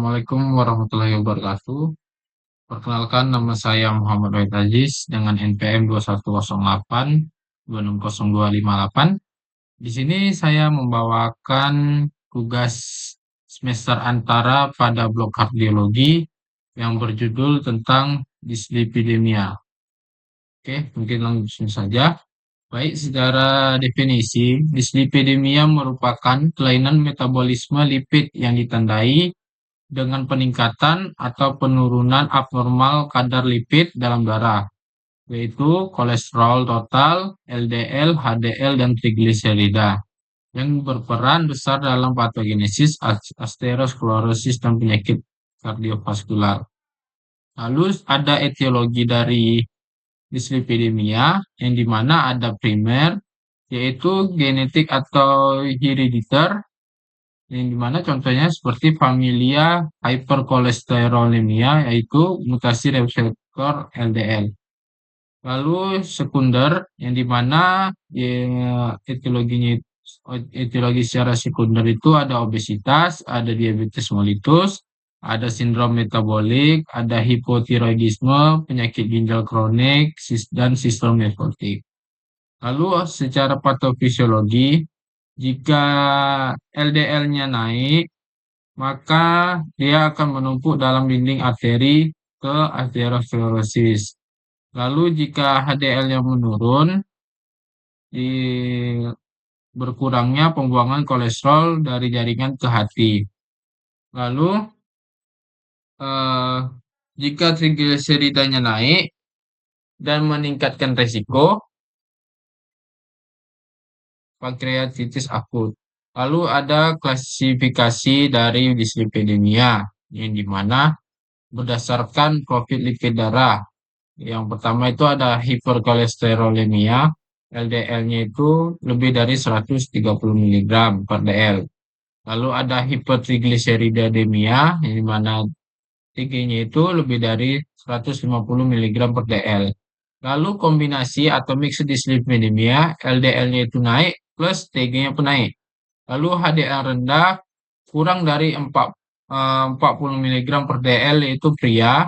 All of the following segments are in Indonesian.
Assalamualaikum warahmatullahi wabarakatuh. Perkenalkan nama saya Muhammad Wahid Aziz dengan NPM 2108 26028. Di sini saya membawakan tugas semester antara pada blok kardiologi yang berjudul tentang dislipidemia. Oke, mungkin langsung saja. Baik, secara definisi, dislipidemia merupakan kelainan metabolisme lipid yang ditandai dengan peningkatan atau penurunan abnormal kadar lipid dalam darah, yaitu kolesterol total, LDL, HDL, dan trigliserida, yang berperan besar dalam patogenesis aterosklerosis dan penyakit kardiovaskular. Lalu ada etiologi dari dislipidemia, yang dimana ada primer, yaitu genetik atau herediter, yang dimana contohnya seperti familia hyperkolesterolemia, yaitu mutasi reseptor LDL. Lalu sekunder, yang dimana etiologi secara sekunder itu ada obesitas, ada diabetes mellitus, ada sindrom metabolik, ada hipotiroidisme, penyakit ginjal kronik, dan sistem nefrotik. Lalu secara patofisiologi, jika LDL-nya naik, maka dia akan menumpuk dalam dinding arteri ke aterosklerosis. Lalu jika HDL-nya menurun, di berkurangnya pembuangan kolesterol dari jaringan ke hati. Lalu eh, jika trigliseridanya naik dan meningkatkan resiko pankreatitis akut. Lalu ada klasifikasi dari dislipidemia, yang dimana berdasarkan profil lipid darah. Yang pertama itu ada hiperkolesterolemia, LDL-nya itu lebih dari 130 mg per dl. Lalu ada hipertrigliseridemia, yang dimana TG-nya itu lebih dari 150 mg per dl. Lalu kombinasi atau mixed dyslipidemia, LDL-nya itu naik plus TG-nya pun naik. Lalu HDL rendah kurang dari 40 mg per dl yaitu pria.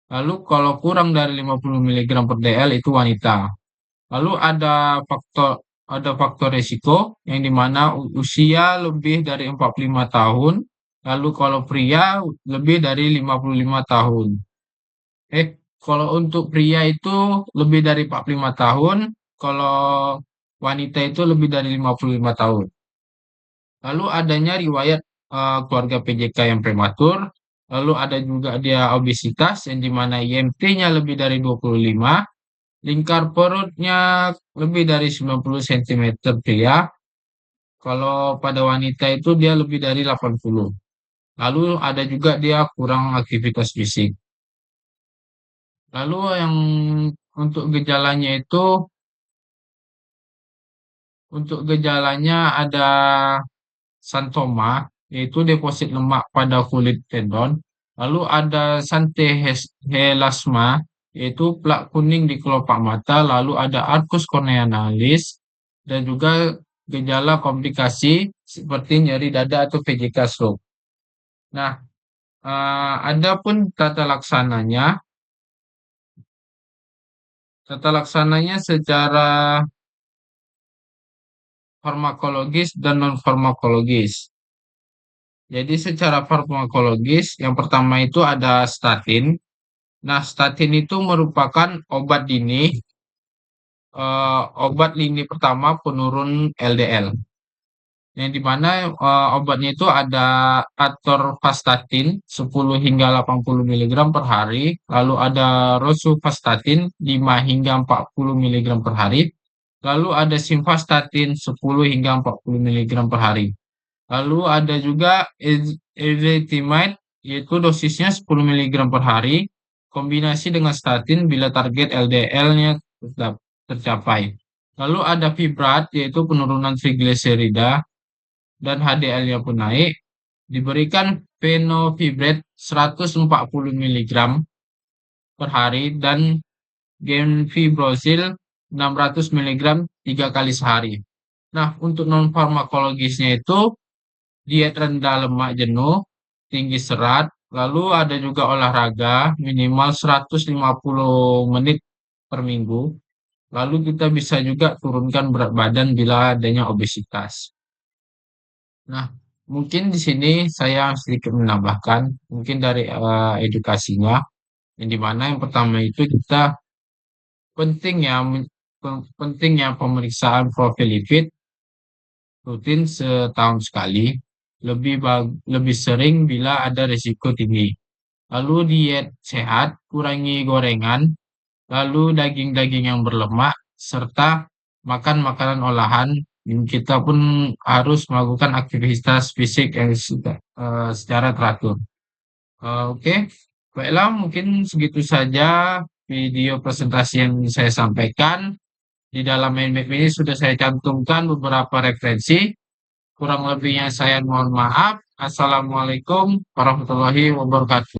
Lalu kalau kurang dari 50 mg per dl itu wanita. Lalu ada faktor risiko, yang dimana usia lebih dari 45 tahun. Lalu kalau pria lebih dari 55 tahun. Kalau untuk pria itu lebih dari 45 tahun, kalau wanita itu lebih dari 55 tahun. Lalu adanya riwayat keluarga PJK yang prematur, lalu ada juga dia obesitas, yang dimana IMT-nya lebih dari 25, lingkar perutnya lebih dari 90 cm pria, kalau pada wanita itu dia lebih dari 80. Lalu ada juga dia kurang aktivitas fisik. Lalu yang untuk gejalanya itu, ada santoma, yaitu deposit lemak pada kulit tendon. Lalu ada santehelasma, yaitu plak kuning di kelopak mata. Lalu ada arcus cornealis, dan juga gejala komplikasi seperti nyeri dada atau VJK stroke. Nah, ada pun tata laksananya secara farmakologis dan non farmakologis. Jadi secara farmakologis, yang pertama itu ada statin. Nah, statin itu merupakan obat lini pertama penurun LDL. Yang dimana obatnya itu ada atorvastatin 10 hingga 80 mg per hari. Lalu ada rosuvastatin 5 hingga 40 mg per hari. Lalu ada simvastatin 10 hingga 40 mg per hari. Lalu ada juga ezetimibe, yaitu dosisnya 10 mg per hari, kombinasi dengan statin bila target LDL-nya tercapai. Lalu ada fibrat, yaitu penurunan trigliserida dan HDL-nya pun naik, diberikan fenofibrate 140 mg per hari dan gemfibrozil 600 mg 3 kali sehari. Nah, untuk non farmakologisnya itu diet rendah lemak jenuh, tinggi serat, Lalu ada juga olahraga minimal 150 menit per minggu. Lalu kita bisa juga turunkan berat badan bila adanya obesitas. Nah, mungkin di sini saya sedikit menambahkan, mungkin dari edukasinya, yang dimana yang pertama itu kita pentingnya pentingnya pemeriksaan profil lipid rutin setahun sekali, lebih sering bila ada risiko tinggi. Lalu diet sehat, kurangi gorengan, lalu daging-daging yang berlemak, serta makan makanan olahan. Kita pun harus melakukan aktivitas fisik yang secara teratur. Oke, baiklah mungkin segitu saja video presentasi yang saya sampaikan. Di dalam mind map ini sudah saya cantumkan beberapa referensi. Kurang lebihnya saya mohon maaf. Assalamualaikum warahmatullahi wabarakatuh.